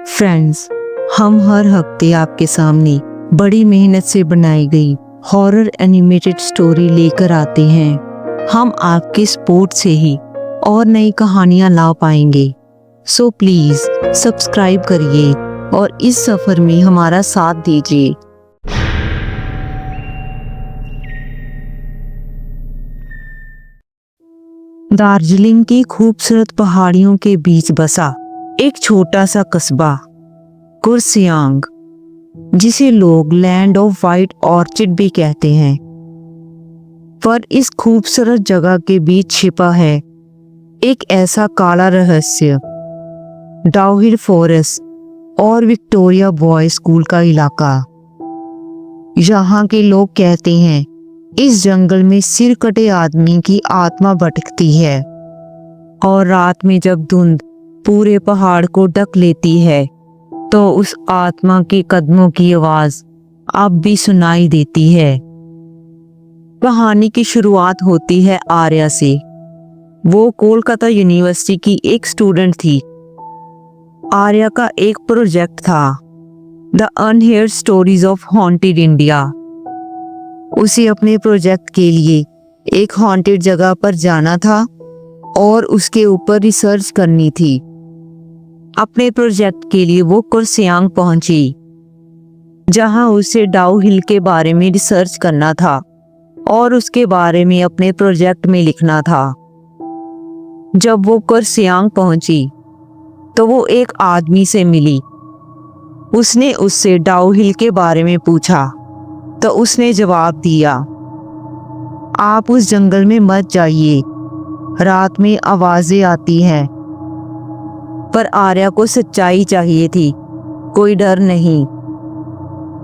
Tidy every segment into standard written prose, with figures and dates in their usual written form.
Friends, हम हर हफ्ते आपके सामने बड़ी मेहनत से बनाई गई हॉरर एनिमेटेड स्टोरी लेकर आते हैं। हम आपके सपोर्ट से ही और नई कहानियां ला पाएंगे। सो प्लीज सब्सक्राइब करिए और इस सफर में हमारा साथ दीजिए। दार्जिलिंग की खूबसूरत पहाड़ियों के बीच बसा एक छोटा सा कस्बा कुर्सियांग, जिसे लोग लैंड ऑफ वाइट ऑर्चिड भी कहते हैं। पर इस खूबसूरत जगह के बीच छिपा है एक ऐसा काला रहस्य, डाउहिल फॉरेस्ट और विक्टोरिया बॉयज स्कूल का इलाका। यहाँ के लोग कहते हैं इस जंगल में सिर कटे आदमी की आत्मा भटकती है और रात में जब धुंध पूरे पहाड़ को ढक लेती है तो उस आत्मा के कदमों की आवाज अब भी सुनाई देती है। कहानी की शुरुआत होती है आर्या से। वो कोलकाता यूनिवर्सिटी की एक स्टूडेंट थी। आर्या का एक प्रोजेक्ट था, the unheard stories of haunted India. उसे अपने प्रोजेक्ट के लिए एक हॉन्टेड जगह पर जाना था और उसके ऊपर रिसर्च करनी थी। अपने प्रोजेक्ट के लिए वो कुर्सियांग पहुंची, जहां उसे डाउहिल के बारे में रिसर्च करना था और उसके बारे में अपने प्रोजेक्ट में लिखना था। जब वो कुर्सियांग पहुंची तो वो एक आदमी से मिली। उसने उससे डाउहिल के बारे में पूछा तो उसने जवाब दिया, आप उस जंगल में मत जाइए, रात में आवाजें आती हैं। पर आर्या को सच्चाई चाहिए थी, कोई डर नहीं।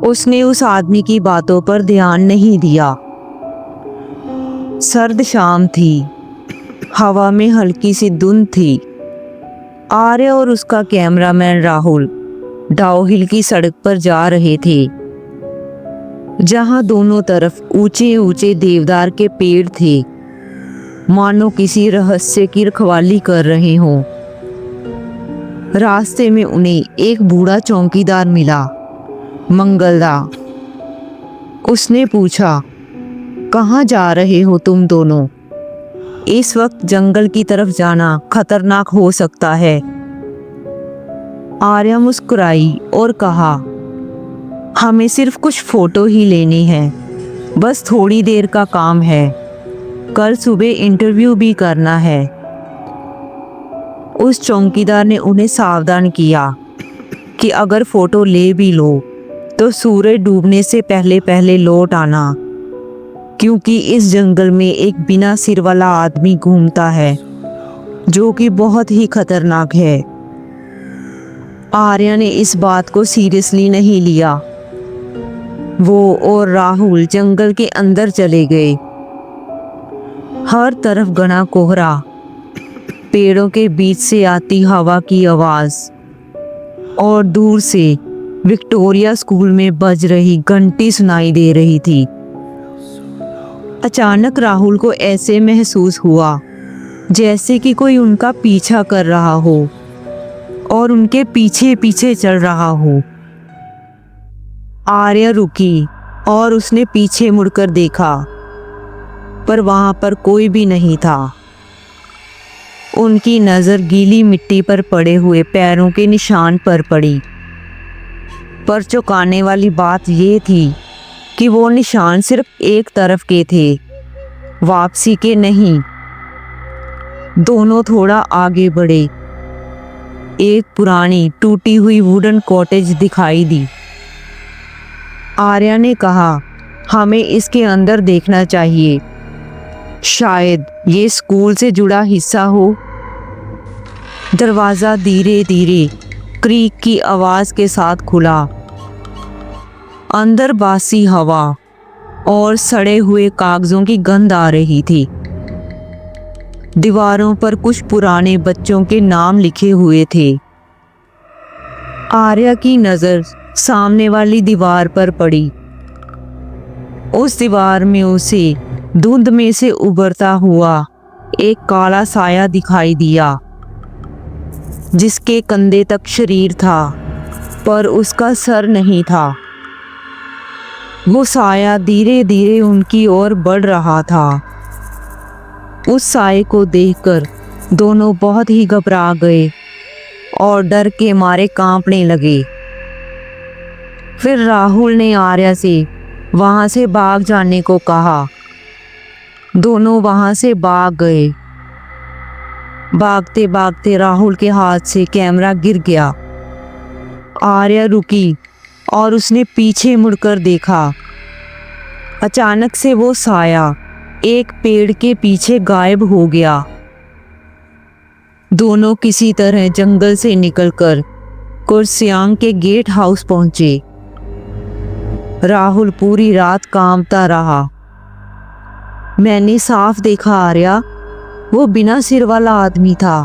उसने उस आदमी की बातों पर ध्यान नहीं दिया। सर्द शाम थी, हवा में हल्की सी धुंध थी। आर्या और उसका कैमरामैन राहुल डाउहिल की सड़क पर जा रहे थे, जहां दोनों तरफ ऊंचे ऊंचे देवदार के पेड़ थे, मानो किसी रहस्य की रखवाली कर रहे हों। रास्ते में उन्हें एक बूढ़ा चौकीदार मिला, मंगलदा। उसने पूछा, कहाँ जा रहे हो तुम दोनों? इस वक्त जंगल की तरफ जाना खतरनाक हो सकता है। आर्या मुस्कुराई और कहा, हमें सिर्फ कुछ फोटो ही लेनी है, बस थोड़ी देर का काम है, कल सुबह इंटरव्यू भी करना है। उस चौकीदार ने उन्हें सावधान किया कि अगर फोटो ले भी लो तो सूरज डूबने से पहले पहले लौट आना, क्योंकि इस जंगल में एक बिना सिर वाला आदमी घूमता है जो कि बहुत ही खतरनाक है। आर्या ने इस बात को सीरियसली नहीं लिया। वो और राहुल जंगल के अंदर चले गए। हर तरफ घना कोहरा, पेड़ों के बीच से आती हवा की आवाज और दूर से विक्टोरिया स्कूल में बज रही घंटी सुनाई दे रही थी। अचानक राहुल को ऐसे महसूस हुआ जैसे कि कोई उनका पीछा कर रहा हो और उनके पीछे पीछे चल रहा हो। आर्या रुकी और उसने पीछे मुड़कर देखा, पर वहां पर कोई भी नहीं था। उनकी नजर गीली मिट्टी पर पड़े हुए पैरों के निशान पर पड़ी। पर चौंकाने वाली बात ये थी कि वो निशान सिर्फ एक तरफ के थे, वापसी के नहीं। दोनों थोड़ा आगे बढ़े। एक पुरानी टूटी हुई वुडन कॉटेज दिखाई दी। आर्या ने कहा, हमें इसके अंदर देखना चाहिए, शायद ये स्कूल से जुड़ा हिस्सा हो। दरवाजा धीरे धीरे क्रीक की आवाज के साथ खुला। अंदर बासी हवा और सड़े हुए कागजों की गंध आ रही थी। दीवारों पर कुछ पुराने बच्चों के नाम लिखे हुए थे। आर्या की नजर सामने वाली दीवार पर पड़ी। उस दीवार में उसे धुंध में से उभरता हुआ एक काला साया दिखाई दिया, जिसके कंधे तक शरीर था पर उसका सर नहीं था। वो साया धीरे धीरे उनकी ओर बढ़ रहा था। उस साए को देखकर दोनों बहुत ही घबरा गए और डर के मारे कांपने लगे। फिर राहुल ने आर्या से वहां से भाग जाने को कहा। दोनों वहां से भाग गए। भागते भागते राहुल के हाथ से कैमरा गिर गया। आर्या रुकी और उसने पीछे मुड़कर देखा। अचानक से वो साया एक पेड़ के पीछे गायब हो गया। दोनों किसी तरह जंगल से निकलकर कुर्सियांग के गेट हाउस पहुंचे। राहुल पूरी रात कांपता रहा। मैंने साफ देखा आर्या, वो बिना सिर वाला आदमी था।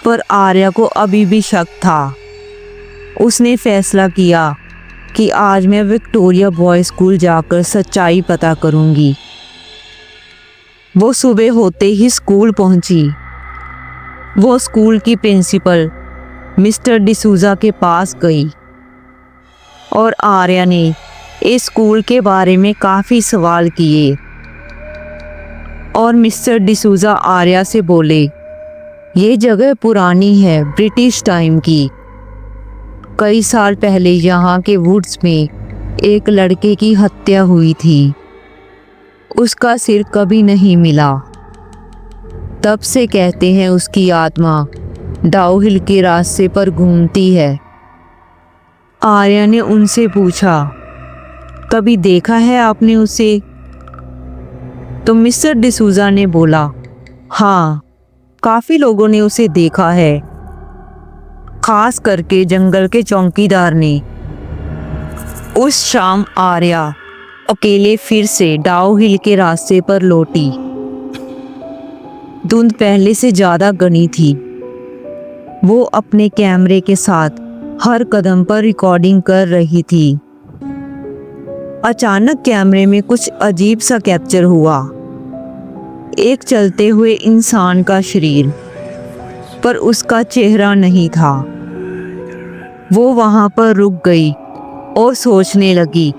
पर आर्या को अभी भी शक था। उसने फैसला किया कि आज मैं विक्टोरिया बॉयज स्कूल जाकर सच्चाई पता करूंगी। वो सुबह होते ही स्कूल पहुंची। वो स्कूल की प्रिंसिपल मिस्टर डिसूजा के पास गई और आर्या ने इस स्कूल के बारे में काफ़ी सवाल किए। और मिस्टर डिसूजा आर्या से बोले, ये जगह पुरानी है, ब्रिटिश टाइम की। कई साल पहले यहाँ के वुड्स में एक लड़के की हत्या हुई थी। उसका सिर कभी नहीं मिला। तब से कहते हैं उसकी आत्मा डाउहिल के रास्ते पर घूमती है। आर्या ने उनसे पूछा, कभी देखा है आपने उसे? तो मिस्टर डिसूजा ने बोला, हाँ, काफ़ी लोगों ने उसे देखा है, खास करके जंगल के चौकीदार ने। उस शाम आर्या अकेले फिर से डाउहिल के रास्ते पर लौटी। धुंध पहले से ज़्यादा घनी थी। वो अपने कैमरे के साथ हर कदम पर रिकॉर्डिंग कर रही थी। अचानक कैमरे में कुछ अजीब सा कैप्चर हुआ। एक चलते हुए इंसान का शरीर, पर उसका चेहरा नहीं था। वो वहां पर रुक गई और सोचने लगी,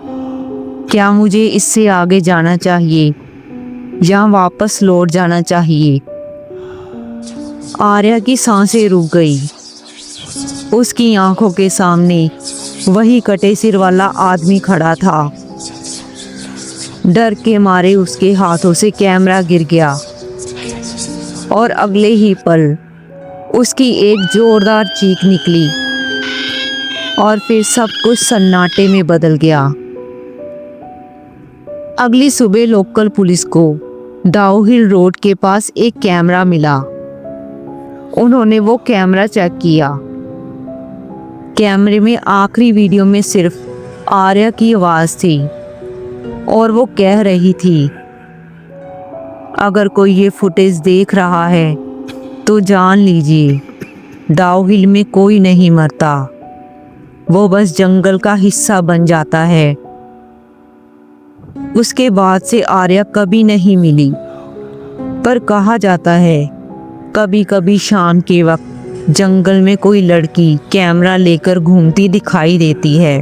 क्या मुझे इससे आगे जाना चाहिए या वापस लौट जाना चाहिए? आर्या की सांसें रुक गई। उसकी आंखों के सामने वही कटे सिर वाला आदमी खड़ा था। डर के मारे उसके हाथों से कैमरा गिर गया और अगले ही पल उसकी एक जोरदार चीख निकली और फिर सब कुछ सन्नाटे में बदल गया। अगली सुबह लोकल पुलिस को डाउहिल रोड के पास एक कैमरा मिला। उन्होंने वो कैमरा चेक किया। कैमरे में आखिरी वीडियो में सिर्फ आर्या की आवाज़ थी और वो कह रही थी, अगर कोई ये फुटेज देख रहा है तो जान लीजिए, डाउहिल में कोई नहीं मरता, वो बस जंगल का हिस्सा बन जाता है। उसके बाद से आर्या कभी नहीं मिली। पर कहा जाता है कभी कभी शाम के वक्त जंगल में कोई लड़की कैमरा लेकर घूमती दिखाई देती है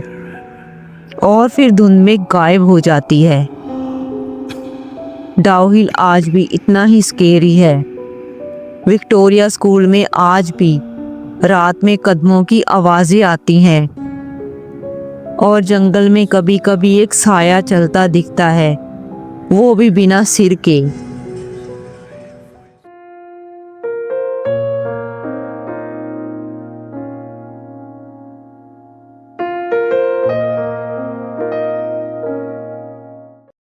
और फिर धुंध में गायब हो जाती है। डाउहिल आज भी इतना ही स्केरी है। विक्टोरिया स्कूल में आज भी रात में कदमों की आवाज़ें आती हैं और जंगल में कभी कभी एक साया चलता दिखता है, वो भी बिना सिर के।